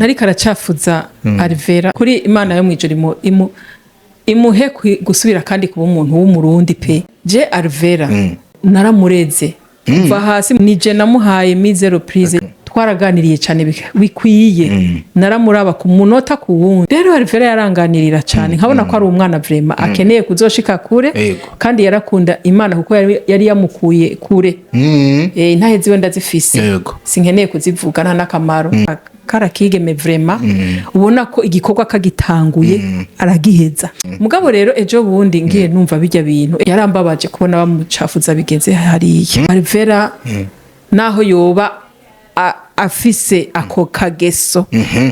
umuntu ari karacafuza Alvella kuri Imana yo mwijuru imuhe gusubira kandi kuba umuntu w'umurundi pe je Alvella naramureze kuva hasi nije namuhaye mizero prise twaraganiriye cyane bikwiye naramuraba ku munota ku wundi rero Alvella yaranganirira cyane nkabona ko ari umwana vraiment akeneye kuzoshika kure kandi yarakunda Imana kuko yari yamukuye kure intahezi wenda zifise sinkeneye kuzivuga nta nakamaro karakigeme vraiment ubona ko igikorwa kagitanguye aragiheza mugabo rero ejo bundi ngiye numva bijya bintu yarambabaje kubona bamucafuza bigeze hariya Alvella naho yoba afise ako kageso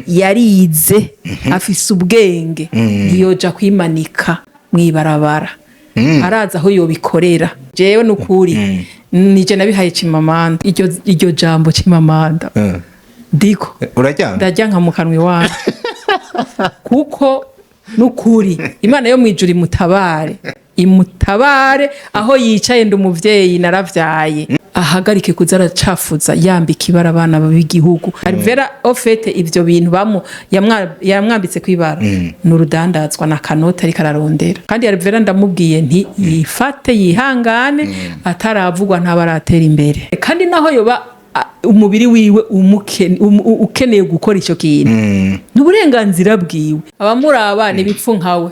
yarize afise ubwenge ntiyoja kwimanika mwibarabara araza aho yobikorera jewe nukuri nije nabihaye CHIMAMANDA iryo jambo CHIMAMANDA diko ndajya nka mukanwi wawe kuko nukuri Imana yo mwijuru imutabare aho yicaye ndumuvyeyi naravyaye ahagarike kuzaracafuza yambika ibara abana b'igihugu Alvella ofete ivyo bintu yamwambitse kwibara n'urudandazwa na kanota ari kararondera kandi Alvella ndamubwiye nti yifate yihangane ataravugwa ntabaratera imbere kandi naho yoba umubiri wiwe ukeneye gukora icyo kintu n'uburenganzira bwiwe abamuraba nibipfu nkawe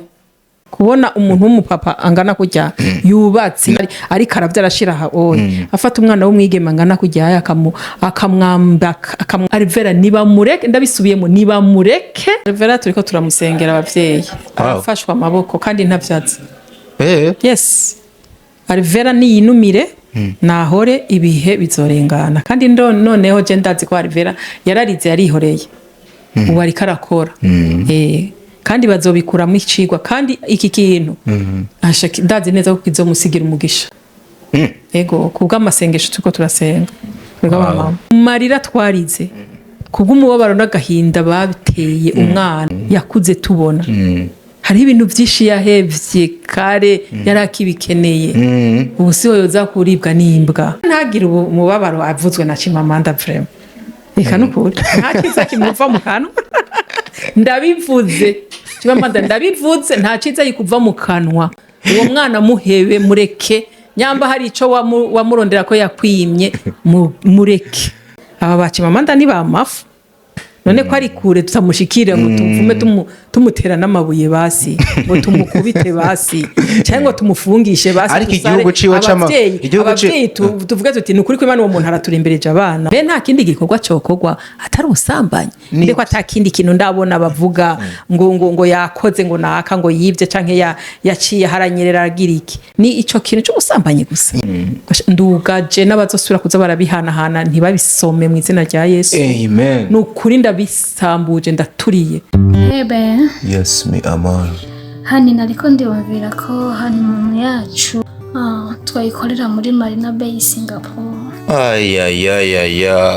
kubona umuntu w'umupapa angana kujya yubatse ari karavya arashira oye afata umwana w'umwigema angana kujya akamwamba Alvella niba mureke ndabisubiyemo niba mureke Alvella turiko turamusengera abavyeyi arafashwa amaboko kandi ntavyatsi yes Alvella niyinumire nahore ibihe bizorengana kandi noneho je ndazi ko Alvella yararize yarihoreye ubu ari karakora kandi bazobikuramo icigwa kandi iki kintu ndazi neza ko kizomusigira umugisha ego kubw'amasengesho tuko turasenga mama marira twarize kubw'umubabaro n'agahinda babiteye umwana yakuze tubona hari ibintu byinshi yahevye kare yarakibikeneye ubu siho yoza kuribwa n'imbwa ntagira umubabaro avuzwe na CHIMAMANDA vraiment reka nukuri nta kiza kimuva mu kanwa ndabivuze CHIMAMANDA ndabivuze nta kiza yikuva mu kanwa uwo mwana muhebe mureke nyamba hari ico wamurondera ko yakwimye mureke aba ba CHIMAMANDA ni ba mafu none ko ari kure tutamushikira ngo tuvume tumutera n'amabuye basi ngo tumukubite basi cyangwa tumufungishe basi ariko igihugu ciwe abavyeyi tuvuga tuti nukuri ko Imana uwo muntu araturimbereje abana be nta kindi gikorwa cokogwa atari usambanye ndeko atakindi kintu ndabona bavuga ngo yakoze ngo naka ngo yivye canke yaciye haranyerera agira iki ni ico kintu cyo usambanye gusa ndugaje n'abazosubira kuza barabihanahana ntibabisome mu izina rya Yesu amen nukuri ndabisambuje ndaturiye yes me aman hani nariko ndibabwira ko hani mu yacu twayikorera muri Marina Bay Singapore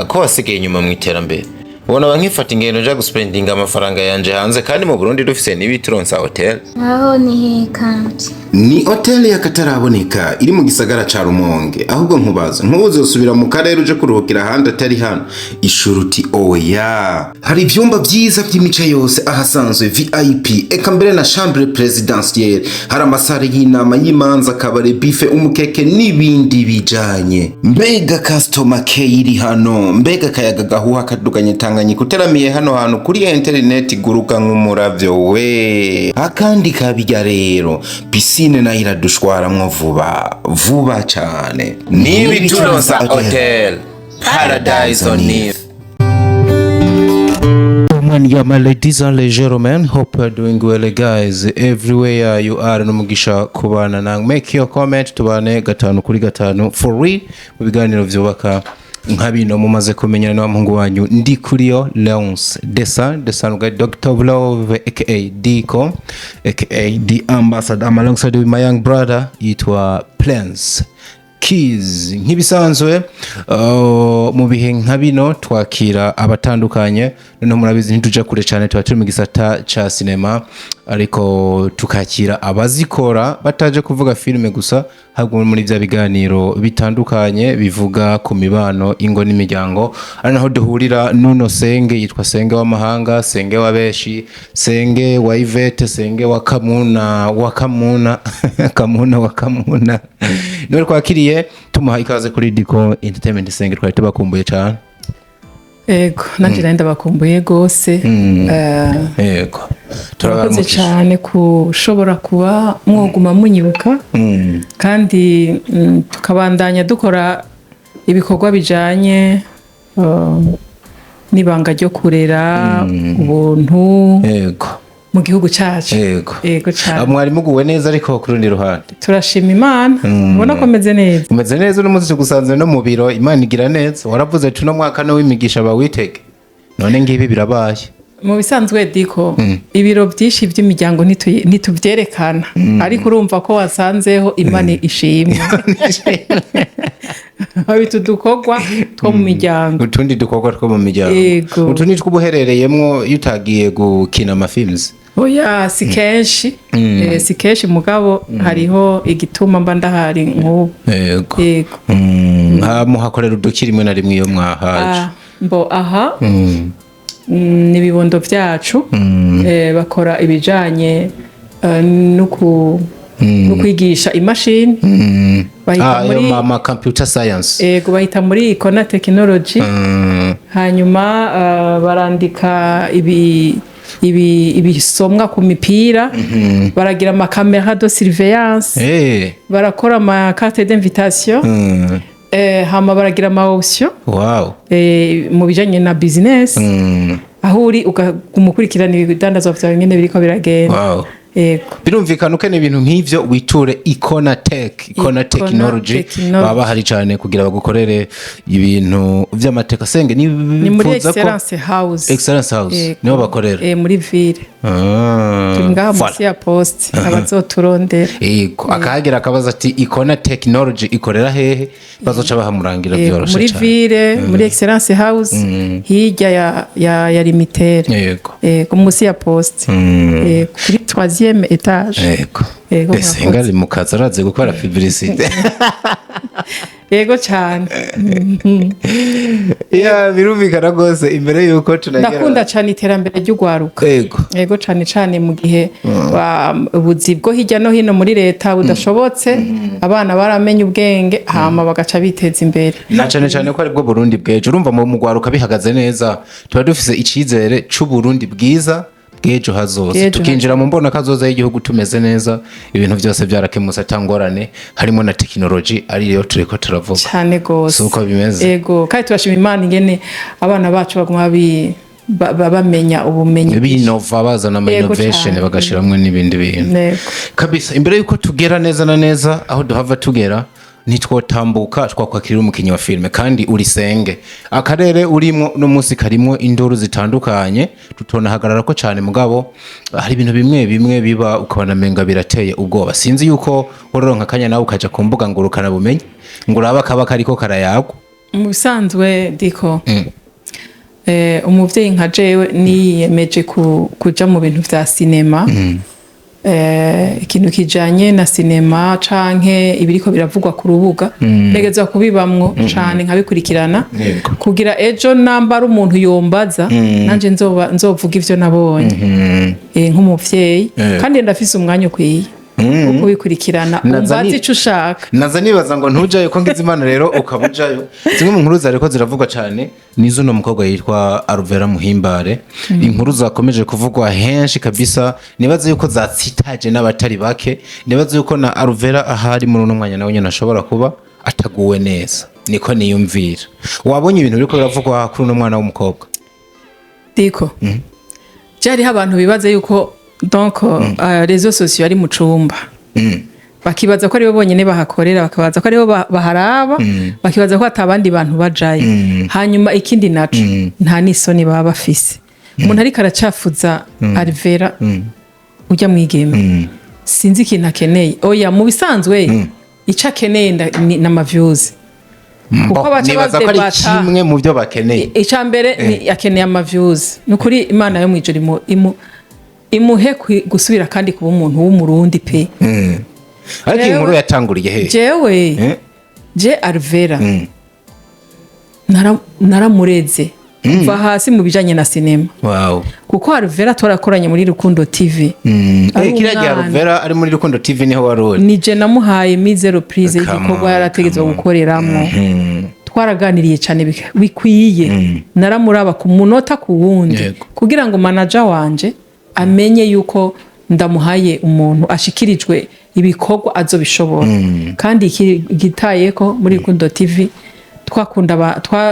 ko wasigaye inyuma mu iterambere ubona bankifata ingendo nja guspendinga amafaranga yanje hanze kandi mu Burundi dufise n'ibituronsa hotel aho ni kandi ni hotel yakataraboneka iri mu gisagara ca Rumonge ahubwo nkubaza ntuzosubira mu karere uje kuruhukira handi atari hano ishuruti oya hari ivyumba vyiza vy'imice yose ahasanzwe VIP eka mbere na chambre présidentielle hari amasare y'inama y'imanza kabare bife umukeke n'ibindi bijanye mbega customer care iri hano mbega kayaga gahuha kaduganye Tanganyika uteramiye hano hantu kuri internet guruka nk'umuravyo we akandi kabijya rero piscine na iradushwaramwo vuba cyane niwe turonsa hotel paradise on earth. Yeah, my ladies and gentlemen, hope you're doing well guys everywhere you are. Numugisha kubana na make your comment tubane gatanu kuri gatanu for real mu biganiro vyubaka nkabino mumaze kumenyana n'abamungu wanyu ndi kuriyo Leonce Desan ga Dr. Love aka Diko aka the ambassador. I'm alongside with my young brother yitwa Plans Keys nk'ibisanzwe mu bihe nka bino twakira abatandukanye noneho murabizi ntituja kure cyane tuba turi mu gisata ca sinema ariko tukakira abazikora bataje kuvuga filime gusa ahubwo muri bya biganiro bitandukanye bivuga ku mibano ingo n'imiryango ari naho duhurira nuno Senge yitwa Senge w'amahanga Senge wa beshi Senge wa Ivete Senge wa Kamuna Kamuna none twakiriye tumuha ikaze kuri Diko Entertainment Senge twari tubakumbuye cyane ego nanje nenda bakumbuye gose ego turakoze cyane kushobora kuba mwoguma munyibuka kandi tukabandanya dukora ibikorwa bijanye n'ibanga ryo kurera ubuntu ego mu gihugu cyacu ego cyane mwari muguwe neza ariko ku rundi ruhande turashima Imana ubona ko meze neza umeze neza uno munsi tugusanze no mu biro Imana igira neza waravuze tuno mwaka no wimigisha bawitege none ngibi birabaye mu bisanzwe Diko ibiro byinshi by'imiryango ntitubyerekana ariko urumva ko wasanzeho Imana ishimwe habitu dukogwa two mu miryango utundi dukogwa two mu miryango utundi tw'ubuherereyemwo yutagiye gukina amafilms oya si kenshi mugabo hariho igituma mba ndahari nk'ubu yego muhakorera udukiri rimwe na rimwe iyo mwahaje mbo aha n'ibibondo byacu bakora ibijanye no kwigisha imashini bahita muri mama computer science yego bahita muri Icona technology hanyuma barandika ibisomwa ku mipira baragira ama camera de surveillance barakora ama carte d'invitation hama baragira ama option mu bijanye na business aho uri ukumukurikirana ibidandazwa vyawe nyene biriko biragenda birumvikana ukene ibintu nk'ivyo witure Icona technology baba hari cyane kugira bagukorere ibintu vy'amateka Senge ni muri excellence house niho bakorera muri ville ngaha munsi ya poste abazoturondera akahagira akabaza ati Icona technology ikorera hehe bazoca bahamurangira byoroshe muri ville muri excellence house hirya ya limitere munsi ya poste kuri 3e étage Senga ari mu kazi araze gukora publicité yego cyane birumvikana rwose imbere yuko tunagira ndakunda cyane iterambere ry'ugwaruka yego cyane mu gihe ubuzi bwo hirya no hino muri leta budashobotse abana baramenye ubwenge hama bagaca biteza imbere na cyane ko ari bwo Burundi bweje urumva mu gwaruka bihagaze neza tuba dufise icizere c'u Burundi bwiza bw'ejo hazoza tukinjira mu mbona kazoza y'igihugu tumeze neza ibintu byose byarakemutse atangorane harimo na technology ariyo turiko turavuga cyane gose suko bimeze yego kandi turashima Imana ingene abana bacu baguma bamenya ubumenyi binova bazana ama innovation bagashiramwe n'ibindi bintu kabisa imbere yuko tugera neza na neza aho duhava tugera nitwotambuka twakwakira umukinyi wa filme kandi uri Senge akarere urimo no munsi karimo induru zitandukanye tutona hagarara ko cyane mugabo hari ibintu bimwe biba ukabana menga birateye ubwoba sinzi yuko wororonka kanya nawe ukaja ku mbuga ngurukana bumenyi nguraba kaba kariko karayagwa mu bisanzwe Diko umuvyeyi nka jewe niyemeje kuja mu bintu vya sinema ikintu kijanye na sinema canke ibiriko biravugwa ku rubuga negeza kubibamwo cane nkabikurikirana kugira ejo nambara umuntu yombaza nanje nzovuga ivyo nabonye nk'umuvyeyi kandi ndafise umwanya ukwiye uko bikurikirana umbazi ico ushaka naza nibaza ngo ntujayo ko ngize Imana rero ukabujayo zimwe mu nkuru zareko ziravugwa cyane nizo no mukobwa yitwa ALVELLA Muhimbare inkuru zakomeje kuvugwa henshi kabisa nibaze yuko zatsitaje n'abatari bake nibaze yuko na ALVELLA ahari muri uno mwanya nawe nyene ashobora kuba ataguwe neza niko niyumvira wabonye ibintu biriko biravugwa kuri uno mwana w'umukobwa Diko jari abantu bibaze yuko donc réseaux sociaux ari mu cumba bakibaza ko ari bo bonyene bahakorera bakabaza ko ari bo baharaba bakibaza ko atabandi bantu bajaye hanyuma ikindi naco nta nisoni baba bafise umuntu ariko aracafuza ALVELLA ujya mwigeme sinzi ikintu akeneye oya mu bisanzwe ico akeneye n'amavyuzi kuko nibaza ko ari kimwe mu byo bakeneye. Ica mbere ni akeneye amavyuzi nukuri Imana yo mwijuru imuhe gusubira kandi kuba umuntu w'umurundi pe. Ariko inkuru yatanguriye he? Je Alvella naramureze kuva hasi mu bijanye na sinema. Wow. Kuko Alvella twarakoranye muri Rukundo TV. Kiriya gihe Alvella ari muri Rukundo TV niho waruri. Nije namuhaye mizero prise igikorwa yarategetswe gukoreramo. Twaraganiriye cyane bikwiye. Naramuraba ku munota ku wundi kugira ngo manager wanje amenye yuko ndamuhaye umuntu ashikirijwe ibikorwa azobishobora. Kandi gitayeko muri Rukundo TV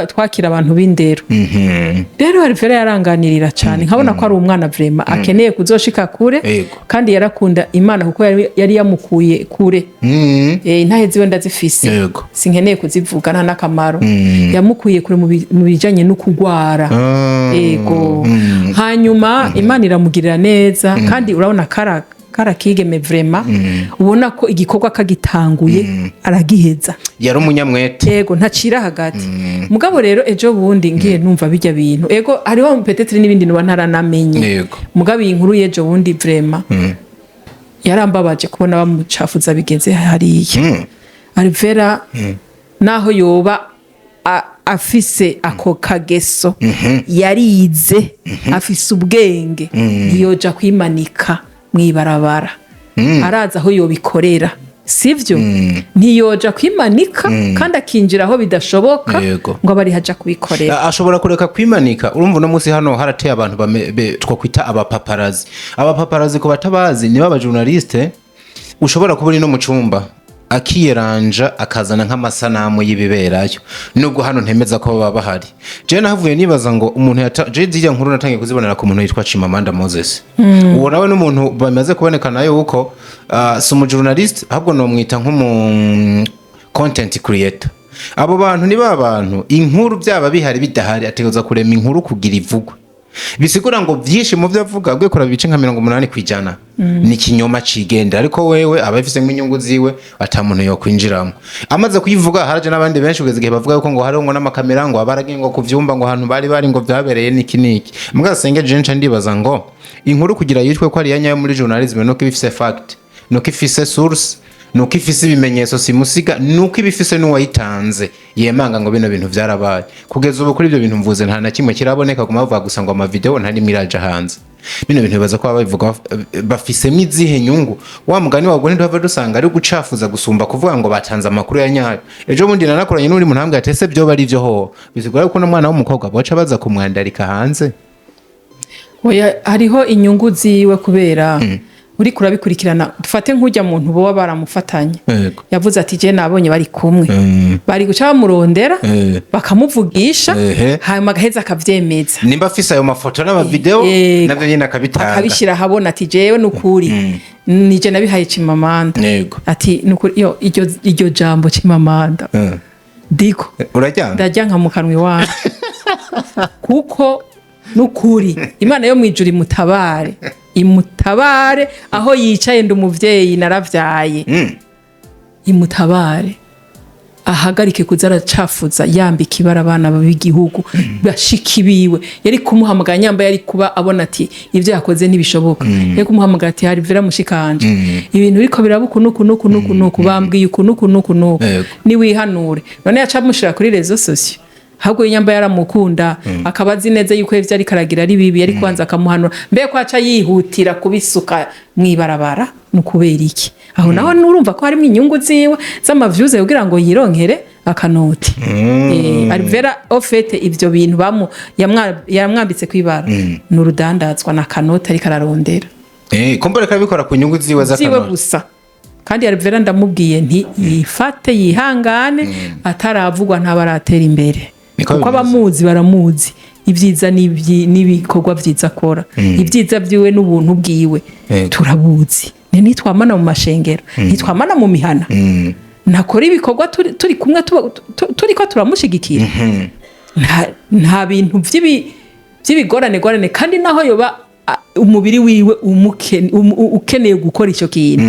twakira abantu b'indero. Rero Alvella yaranganirira cyane nkabona ko ari umwana vraiment akeneye kuzoshika kure kandi yarakunda Imana kuko yari yamukuye kure. Intahezi we ndazifise sinkeneye kuzivuga nta nakamaro. Yamukuye kure mu bijanye no kugwara. Hanyuma Imana iramugirira neza kandi urabona karakigeme vraiment ubona ko igikorwa kagitanguye aragiheza. Yari umunyamwete. Ntacira hagati. Mugabo rero ejo bundi ngiye numva bijya bintu. Hariho peut-être n'ibindi nuba ntaranamenye. Mugabo iyi nkuru y'ejo bundi vraiment yarambabaje kubona bamucafuza bigenze hariya. Alvella naho yoba afise ako kageso yarize afise ubwenge yoja kwimanika mwibarabara araza aho yobikorera sivyo ntiyoja kwimanika kandi akinjira aho bidashoboka ngo bari haja kubikorera. Ashobora kureka kwimanika. Urumva no musi hano harateye abantu twakwita abapaparazi ko batabazi niba aba journaliste ushobora kubura no mu cumba akiyeranja akazana nk'amasanamu y'ibiberayo nubwo hano ntemeza ko baba bahari. Je nahavuye nibaza ngo umuntu je zijya nkuru natangiye kuzibonera ku muntu yitwa CHIMAMANDA Moses. Uwo nawe n'umuntu bamaze kuboneka nayo uko si umu journalist ahubwo no mwita nk'umu content creator. Abo bantu ni abantu inkuru byaba bihari bidahari ategereza kurema inkuru kugira ivugwe. Bisigura ngo byinshi mu byo avuga gwe kora bice nka 80% ni kinyoma cigenda ariko wewe abafise inyungu ziwe atamuntu yo kwinjiramo. Amaze kuyivuga haraje nabandi benshi ugeze gihe bavuga yuko ngo hari ngo n'amakamera ngo abaragiye ngo kuvyumba ngo ahantu bari ngo byabereye niki. Muga senge jencha ndibaza ngo inkuru kugira yitwe ko ari yanyayo muri journalism no kibifise fact no kifise source nuko ifise ibimenyetso simusiga nuko ibifise n'uwayitanze yemanga ngo bino bintu byarabaye. Kugeza ubu kuri ibyo bintu mvuze nta na kimwe kiraboneka ku mavuga gusa ngo ama video ntari miraje hanze. Bino bintu bibaza ko ababivuga bafise mizihe nyungu wa mugani wagone ndava dusanga ari gucafuza gusumba kuvuga ngo batanze amakuru ya nyayo. Ejo bundi nanakoranye n'uri mu ntambwe atese byo bari byo ho bisigura ko n'umwana w'umukobwa boca baza kumwandarika hanze. Oya hariho inyungu ziwe kubera uri kurabikurikirana dufate nk'ujya muntu bo baramufatanye yavuze ati je nabonye bari kumwe bari guca bamurondera bakamuvugisha hanyuma gaheza akavyemeza nimba afise ayo mafoto n'ama video navyo nyine akabitanga akabishira habona ati jewe nukuri nije nabihaye CHIMAMANDA ati nukuri iryo jambo CHIMAMANDA diko ndajya nka mukanwi wawe kuko nukuri Imana yo mwijuru imutabare aho yicaye ndumuvyeyi naravyaye imutabare ahagarike kuzaracafuza yambika ibara abana b'igihugu bashiki biwe yari kumuhamagara nyamba yari kuba abona ati ivyo yakoze ntibishoboka yari kumuhamagara ati Alvella mushikanje ibintu biriko birabuku nuku bambwiye nuku ni wihanure none yaca mushira kuri rezo sociaux ahubwo inyamba yaramukunda akabazi neza yuko ivyo ari karagira ari bibi yari kwanza akamuhanura mbe ko aca yihutira kubisuka mwibarabara nukubera iki aho naho nurumva ko harimo inyungu ziwe z'amavyuze kugira ngo yironkere akanoti Alvella ofete ivyo bintu yamwambitse kwibara n'urudandazwa na kanoti ari kararondera kumbere kabikora ku nyungu ziwe z'akanoti gusa kandi Alvella ndamubwiye nti yifate yihangane ataravugwa ntabaratera imbere kuko abamuzi baramuzi ibyiza n'ibikorwa byiza akora ibyiza byiwe n'ubuntu bwiwe turabuzi ntitwamana mu mashengero ntitwamana mu mihana nakora ibikorwa turi kumwe turiko turamushigikira nta bintu by'ibigorane kandi naho yoba umubiri wiwe ukeneye gukora icyo kintu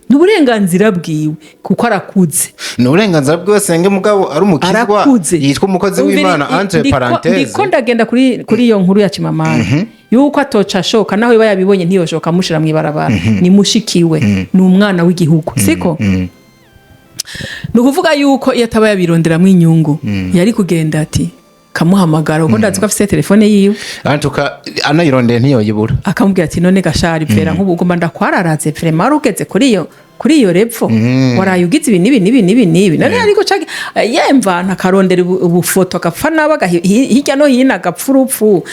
ni uburenganzira bwiwe kuko arakuze ni uburenganzira bwiwe Senge mugabo ari umukizwa yitwa umukozi w'Imana entre parenthèse ndiko ndagenda kuri iyo nkuru ya Chimamanda yuko atoca ashoka naho iba yabibonye ntiyoshoka amushira mu ibarabara ni mushikiwe ni umwana w'igihugu siko ni ukuvuga yuko iyo ataba yabironderamo inyungu yari kugenda ati kamuhamagara uko ndazi ko afite telefone yiwe anayirondeye ntiyoyibura akamubwira ati none gashari pera nk'ubu ugomba ndakwararatse vrema warugeze kuri iyo repfo waraye ugize ibi nibi none ariko cage yemva ntakarondera ubufoto agapfa naba hirya no hino agapfa urupfu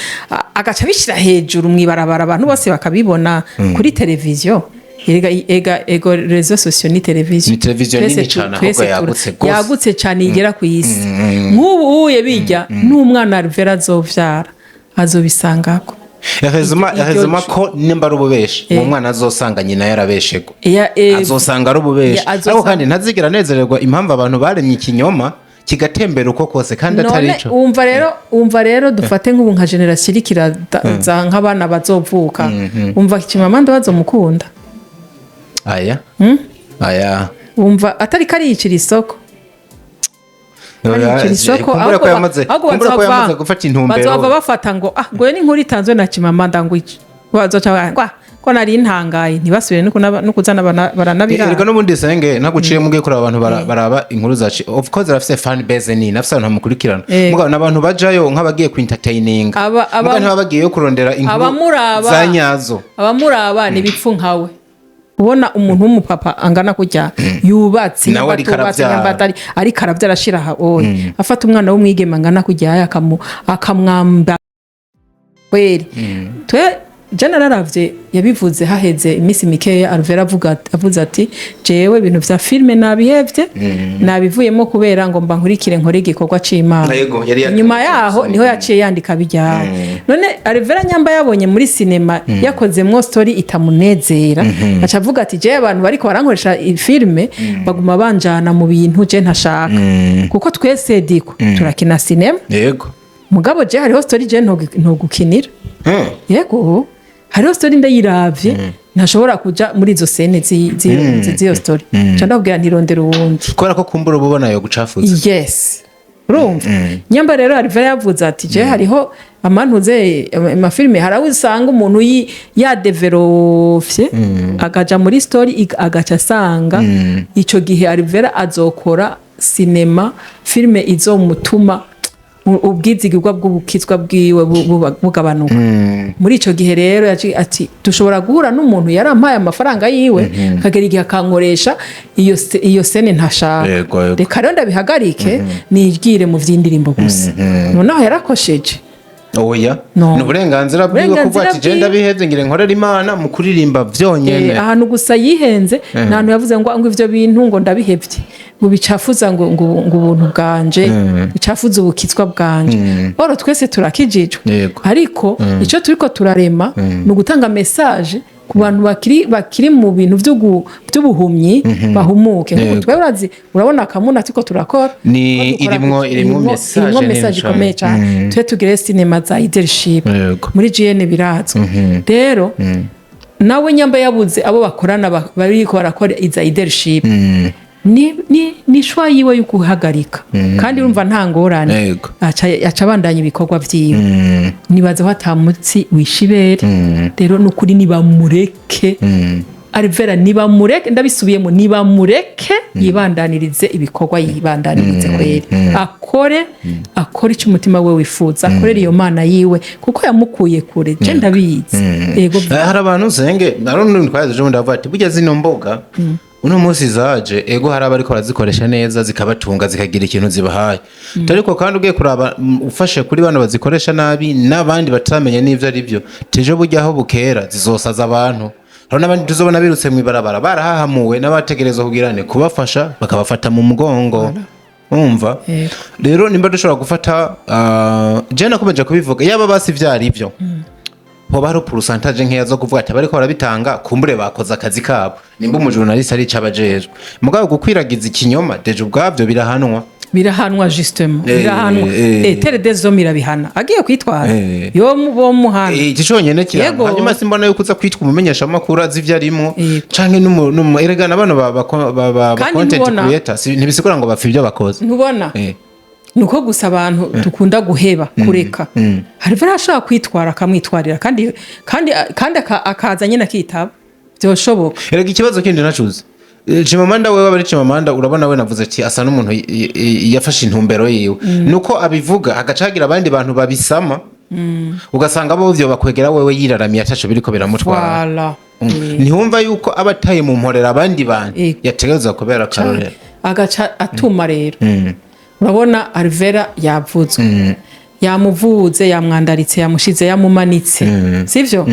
agaca bishira hejuru mwibarabara abantu bose bakabibona kuri televiziyo ego rezo sosiyo ni televiziyo nini cyane ahubwo yagutse cyane igera ku isi nk'ubu uye bijya n'umwana Alvella azovyara azobisangako yahezema ko nimba ari ububeshi uwo mwana azosanga nyina yarabeshego azosanga ari ububeshi ariko kandi ntazigera nezererwa impamvu abantu baremye ikinyoma kigatembera uko kose kandi atari ico umva rero dufate nk'ubu nka generation irikira za nk'abana bazovuka umva Chimamanda bazomukunda aya umva atari kariyicira isoko kumbura ko yamaze gufata intumbero bazova bafata ngo goye n'inkuru itanzwe na Chimamanda ngo iki bazoca ko nari intangaye ntibasubire no kuzana baranabira erega n'ubundi Senge naguciye mugiye kuri abantu baraba inkuru zaci of course rafise fan base ni nafise abantu mukurikirana mugabo nabantu bajayo nk'abagiye ku entertaining mugabo ntibabagiye yo kurondera inkuru za nyazo abamuraba ni bipfu nkawe ubona umuntu w'umupapa angana kujya yubatse n'abatubatse ari karabyara ashira oye afata umwana w'umwigeme angana kujya akamwamba kweri twe General yabivuze haheze imisi mikeya Alvella avuze ati jewe ibintu vya filme nabihevye nabivuyemo kubera ngo mba nkurikire nkore igikorwa c'Imana nyuma yaho niho yaciye yandika bijya none Alvella nyamba yabonye muri cinema yakozemwo story itamunezera aca avuga ati jewe abantu bariko barankoresha filme baguma banjana mu bintu je ntashaka kuko twese diko turakina cinema yego mugabo je hariho story je ntogukinira yego hariho story ndayiravye ntashobora kuja muri izo scene z'iyo story ndabwira ntirondera uwundi kubera ko kumbura ubona yo gucafuza yes urumva nyamba rero Alvella yavuze ati je hariho amantuze amafilme harawusanga umuntu yadevelopye agaja muri story agaca asanga ico gihe Alvella azokora cinema filme izomutuma ubwizigirwa bw'ubukizwa bwiwe bugabanuka muri ico gihe rero ati dushobora guhura n'umuntu yarampaye amafaranga yiwe akagera igihe akankoresha iyo sene ntashaka reka rero ndabihagarike nigire mu vy'indirimbo gusa noneho yarakosheje oya ni uburenganzira bwiwe kuvuga ati je ndabihevye ngire nkorera Imana mu kuririmba vyonyene ahantu gusa yihenze ntantu yavuze ngo ivyo bintu ngo ndabihevye ngo bicafuza ngo ubuntu bwanje bicafuza ubukizwa bwanje oro twese turakijijwe ariko ico turiko turarema ni ugutanga message ku bantu bakiri mu bintu by'ubuhumyi bahumuke nk'uko tweburazi urabona akamuna tiko turakora ni irimwo message ikomeye cyane twe tugire cinema za leadership muri GN birazwe rero nawe nyamba yabuze abo bakorana bariko barakora iza leadership ni shwa yiwe yukuhagarika kandi urumva nta ngorane aca bandanya ibikorwa vyiwe nibaza ko atamutsi wishibere rero nukuri nibamureke Alvella nibamureke ndabisubiyemo nibamureke yibandanirize ibikorwa yibandanirize kweri akore icyo umutima we wifuza akorera iyo mana yiwe kuko yamukuye kure je ndabizi yego hari abantu Senge narundi twaje ndavuga ati burya zino mboga uno munsi zaje ego hari abariko barazikoresha neza zikabatunga zikagira ikintu zibahaye ariko kandi ugiye kuraba ufashe kuri bano bazikoresha nabi n'abandi batamenya n'ivyo ari byo tejo burya aho bukera zizosaza abantu hari n'abandi tuzobona birutse mu ibarabara barahahamuwe n'abategerezwa kugirane kubafasha bakabafata mu mugongo umva rero nimba dushobora gufata je nakomeje kubivuga yaba basi vyari ivyo hoba hari pourcentage nkeya zo kuvuga ati bariko barabitanga kumbure bakoze akazi kabo nimba umujournalist ari cabajejwe mugabo gukwiragiza ikinyoma deje ubwavyo birahanwa birahanwa justement birahanwa tere dezo mirabihana agiye kwitwara yo bo muhana iki cyonyine kiranga hanyuma simbona yuko uza kwitwa umumenyesha makuru azi ivyo arimo canke eregana abana ba content creator ntibisigura ngo bapfa ivyo bakoze ntubona nuko gusa abantu dukunda guheba kureka hari barashaka kwitwara akamwitwarira kandi akaza nyine akitaba byoshoboka erega ikibazo kindi nacuze Chimamanda wewe bari Chimamanda urabona we navuze ati asa n'umuntu yafashe intumbero yiwe nuko abivuga agacagira abandi bantu babisama ugasanga bo byo bakwegera wewe yiraramye atacho biriko biramutwara ntihumva yuko abataye mu mporera abandi bantu yategeza kubera karorera agaca atuma rero urabona Alvella yavutswe yamuvuze yamwandaritse yamushize yamumanitse sivyo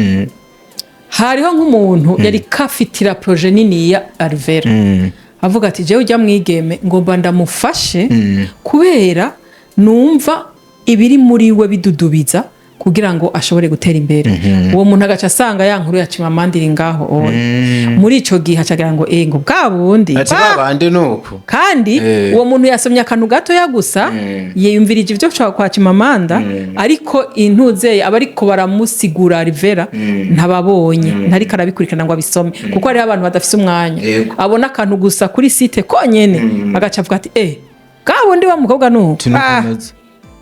hariho nk'umuntu yari kafitira projet nini ya Alvella avuga ati jewe ujya mwigeme ngomba ndamufashe kubera numva ibiri muri we bidudubiza kugira ngo ashobore gutera imbere uwo muntu agaca asanga ya nkuru ya Chimamanda iri ngaho muri ico gihe acagira ngo ngo bwabundi babande nuko kandi uwo muntu yasomye akantu gato ya gusa yiyumvirije ivyo kwa Chimamanda ariko intuzeye abariko baramusigura Alvella ntababonye ntari karabikurikirana ngo abisome kuko ari abantu badafise umwanya abona akantu gusa kuri site konyene agaca avuga ati bwabundi wa mukobwa nuko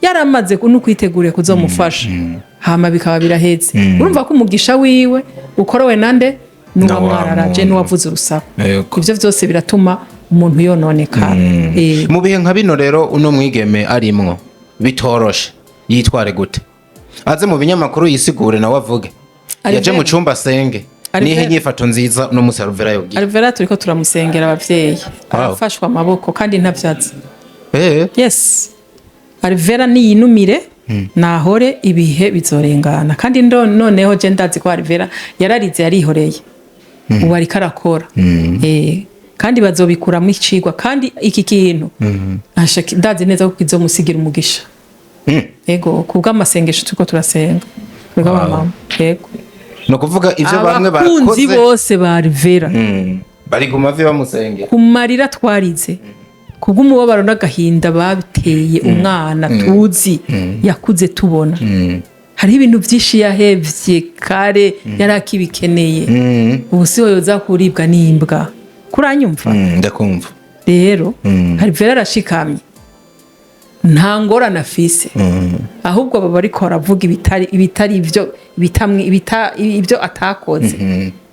yaramaze kwitegura kuzomufasha hama bikaba biraheze urumva ko umugisha wiwe ukorowe nande nuwa mwararaje nuwavuze urusaku ivyo vyose biratuma umuntu yononekana mu bihe nka bino rero uno mwigeme arimwo bitoroshe yitware gute aze mu binyamakuru yisigure nawe avuge yaje mu cumba senge nihe nyifato nziza no musi Alvella yogira Alvella turiko turamusengera abavyeyi arafashwa amaboko kandi ntavyaza yes Alvella niyinumire nahore ibihe bizorengana kandi noneho je ndazi ko Alvella yararize yarihoreye ubu ariko arakora kandi bazobikuramo icigwa kandi iki kintu ndazi neza ko kizomusigira umugisha ego kubw'amasengesho turiko turasenga rega mama ego no kuvuga ivyo bamwe bakoze abakunzi bose ba Alvella bari kumavi bamusengera kumarira twarize kubw'umubabaro n'agahinda babiteye umwana tuzi yakuze tubona hari ibintu byinshi yahevye kare yarakibikeneye ubu siho yoza kuribwa n'imbwa kuranyumva ndakumva rero Alvella arashikamye nta ngorane afise ahubwo baba bariko baravuga ibitari ibyo atakoze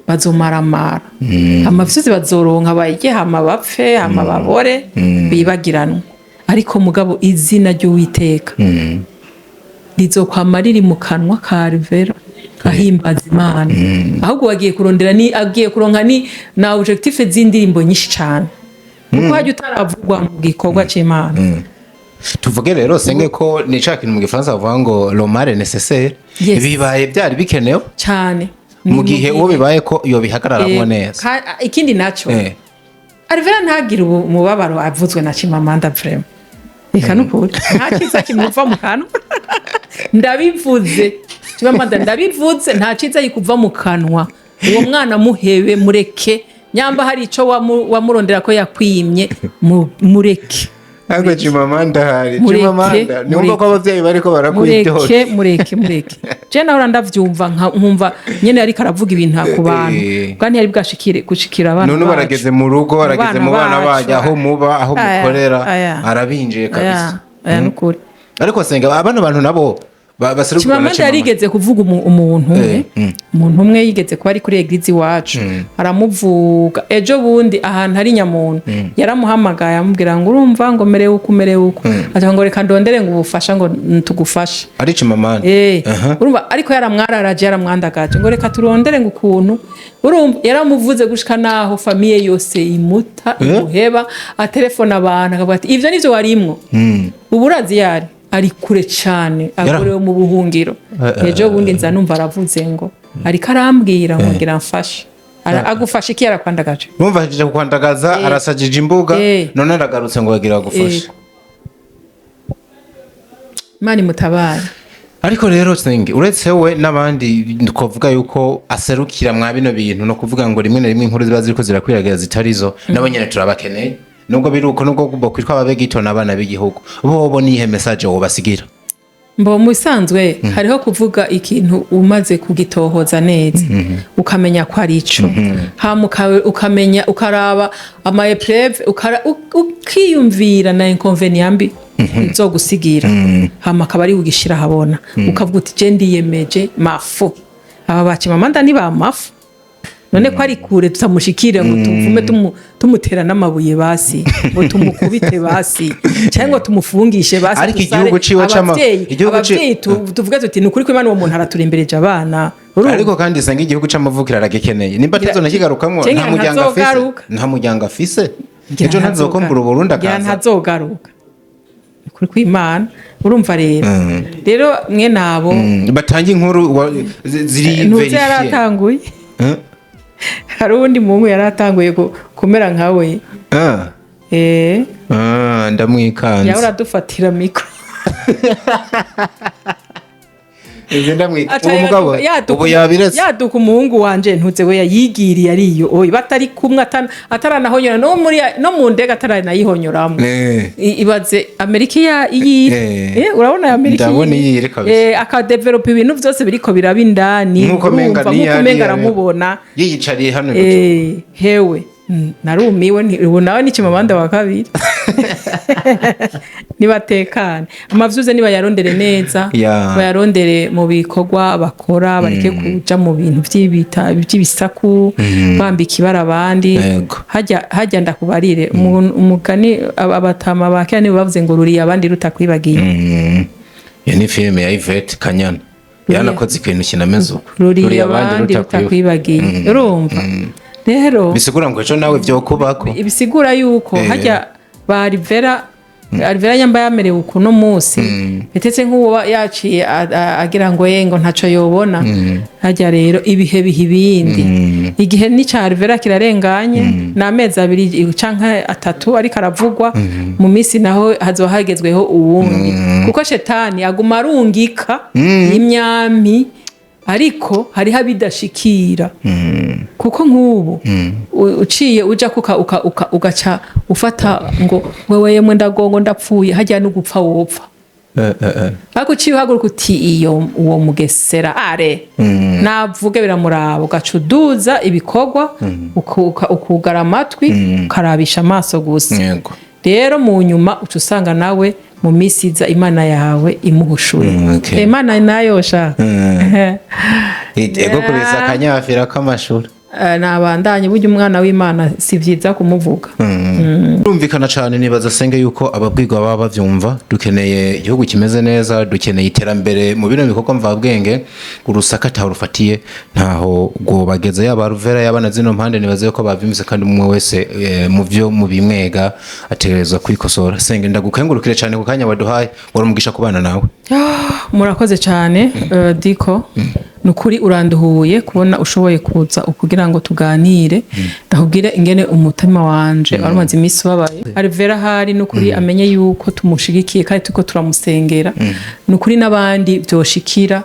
bazomaramara amavyuzi bazoronka bayige hama bapfe hama babore bibagiranwa ariko mugabo izina ry'Uwiteka rizokwama riri mu kanwa ka Alvella ahimbaza Imana ahubwo agiye kuronka na objectif z'indirimbo nyinshi cyane kuko hajya utaravugwa mu gikorwa c'Imana tuvuge rero senge ko ni ca kintu mu gifaransa bavuga ngo le mal est nécessaire bibaye byari bikenewe cyane mu gihe uwo bibaye ko iyo bihagararamwo neza ikindi naco Alvella ntagira umubabaro avuzwe na Chimamanda vraiment reka nukuri nta kiza kimuva mu kanwa ndabivuze Chimamanda ndabivuze nta kiza yikuva mu kanwa uwo mwana muhebe mureke nyamba hari ico wamurondera ko yakwimye mureke Ako Chimamanda hari Chimamanda numva ko abavyeyi bariko barakwitoza mureke je naho ndavyumva nkumva nyene ari karavuga ibintu ku bantu kandi yari gushikira abantu none barageze mu rugo barageze mu bana bajya aho muba aho mukorera arabinjiye kabisa nukuri ariko senga abana bantu nabo Chimamanda yarigeze kuvuga umuntu umwe yigeze kuba ari kuri eglise iwacu aramuvuga ejo bundi ahantu hari nyamuntu yaramuhamagaye amubwira ngo urumva ngo merewe uko ati ngo reka ndondere ngo ubufasha ngo tugufashe ari Chimamanda urumva ariko yaramwararaje yaramwandagaje ngo reka turondere ngo ukuntu urumva yaramuvuze gushika naho famille yose imuta imuheba atelefona abantu akavuga ati ivyo nivyo warimwo uburazi yari ari kure cyane agorewe mu buhungiro ejo bundi nza numva aravuze ngo ariko arambwira ngo ngira mfashe agufasha iki yarakwandagaje numva aje kukwandagaza arasajije imbuga none aragarutse ngo bagira gufasha mani mutabara ariko rero senge uretse we nabandi kuvuga yuko aserukira mwa bino bintu no kuvuga ngo rimwe na rimwe inkuru ziba ziriko zirakwiragira zitarizo nabo nyene turabakeneye nubwo biruko nubwo kwitwa ababegito n'abana b'igihugu bo nihe message wo basigira mbo musanzwe hariho kuvuga ikintu umaze kugitohoza neza ukamenya ko ari ico ukamenya ukaraba ama épreuve ukiyumvira na inconvénient mbi zo gusigira hama akabari ugishira habona ukavuga uti je ndiyemeje mafu aba bacimamanda ni ba mafu none ko ari kure tutamushikire ngo tuvume tumutera n'amabuye basi ngo tumukubite basi cyangwa tumufungishe basi ariko igihugu ciwe abavyeyi tuvuge tuti nukuri ko Imana uwo muntu araturembereje abana ariko kandi sanga igihugu c'amavukira aragikeneye nimba tuzonakigarukamwo nta muryango afise ejo ntazokombura Burundi akaza ntazogaruka kuri kw'Imana urumva rero mwe nabo batanga inkuru ziri verifiye yaratanguye hari undi mungu yaratanguye kumera nkawe ndamwikanze yawe uradufatira mikro uwo mugabo ubu yabiretse yaduka umuhungu wanje ntuze we yayigiriye ariyo oyi batari kumwe ataranahonyora no mu ndege ataranayihonyoramo ibaze Amerika urabona ya Amerika ndabona iyire kabisa akadevelopa ibintu byose biriko biraba indani nkuko menga aramubona yiyicariye hano hewe narumiwe ubu nawe ni CHIMAMANDA wa kabiri nibatekane amavyuze niba yarondere neza bayarondere mu bikorwa bakora bareke kuja mu bintu by'ibisaku bambika ibara abandi hajya ndakubarire umugani abatama bakera nibo bavuze ngo ruriye abandi rutakwibagiye iyo ni filime ya Yvette Kanyana yanakoze ikintu kinameze ruriye abandi rutakwibagiye urumva rero bisigura ngo ejo nawe byo kubako bisigura yuko hajya ba Alvella yambaye amerewe ukuno munsi bitetse nk'uwo yaciye agira ngo yengo ntaco yobona hajya rero ibihe bihibindi igihe ni ca Alvella kirarenganye n'amezi 2 canke 3 ariko aravugwa mu misi naho hazohagezweho uwundi kuko shetani aguma arungika imyami ariko hariho abidashikira kuko nk'ubu uciye uja ugaca ufata ngo wewe yemwe ndagongo ndapfuye hajya no gupfa wopfa ariko uciye uhaguruka uti iyo uwo mugesera navuge biramuraba ugacuduza ibikorwa ukugara amatwi ukarabisha amaso gusa rero mu nyuma uca usanga nawe mu misiza Imana yawe imuhushuye Imana nayo shaka ego kubisa akanyafira k'amashuri nabandanye burya umwana w'Imana si vyiza kumuvuga urumvikana cyane nibaza senge yuko ababwirwa baba bavyumva dukeneye igihugu kimeze neza dukeneye iterambere mu bino bikorwa mvabwenge urusaka tarufatiye ntaho go bageze yaba Alvella yabana zino mpande nibaze yuko bavyumvise kandi umwe wese mu bimwega ategerezwa kwikosora senge ndagukengurukire cyane ku kanya waduhaye waramugisha kubana nawe murakoze cyane Diko nukuri uranduhuye kubona ushoboye kuza ukugira ngo tuganire ndakubwire ingene umutima wanje waramaze imisi babaye Alvella hari nukuri amenye yuko tumushigikiye kandi tuko turamusengera nukuri nabandi byoshikira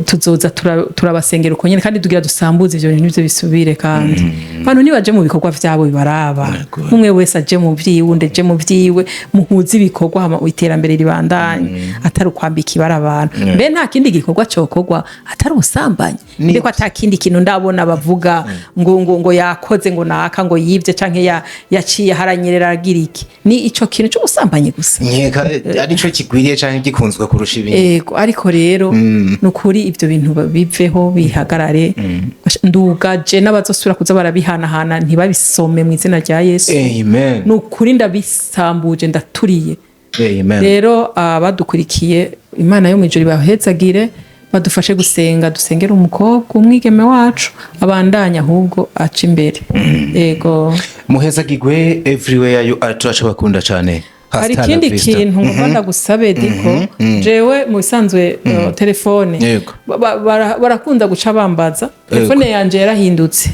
tuzoza turabasengera uko nyene kandi tugira dusambuze ivyo bintu byo bisubire kandi abantu nibaje mu bikorwa vyabo bibaraba umwe wese aje mu vyiwe ndeje mu vyiwe muhuza ibikorwa hama iterambere ribandanye atari ukwambika ibara abantu mbe nta kindi gikorwa cokorwa atari usambanye ndiko atakindi kintu ndabona bavuga ngo yakoze ngo naka ngo yivye canke yaciye haranyerera agira iki ni ico kintu cyo usambanye gusa nyeka ari cyo kigwiriye canke gikunzwe kurusha ibindi yego ariko rero nukuri ibyo bintu biveho bihagarare ndugaje n'abazosura kuza barabihanahana ntibabisome mu izina rya Yesu amen nukuri ndabisambuje ndaturiye amen rero abadukurikiye Imana yo mwijuru bahezagire badufashe gusenga dusengera umukobwa umwigeme wacu abandanya ahubwo aca imbere yego muhezagirwe everywhere you are turaca bakunda cyane hari ikindi kintu ngomba gusabe Diko jewe mu bisanzwe telefone barakunda guca bambaza telefone yanje yarahindutse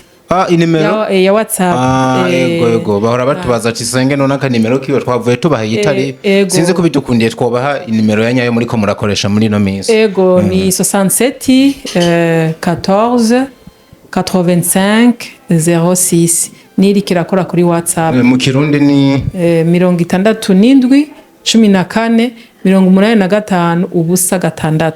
inimero ya WhatsApp yego bahora batubaza ati senge none aka nimero kiwe twavuye tubaha itari sinzi ko bidukundiye twobaha inimero ya nyayo muri ko murakoresha muri no minsi yego ni 67 14 85 06 niri kirakora kuri WhatsApp mu kirundi ni 67 14 85 ubusa 6.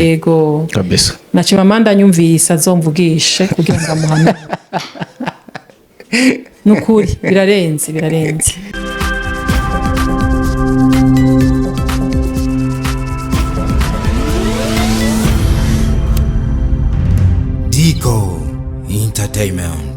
Ego kabisa na Chimamanda nyumvise azomvugishe kugira ngo amuhane. Nukuri birarenze. Digo Entertainment.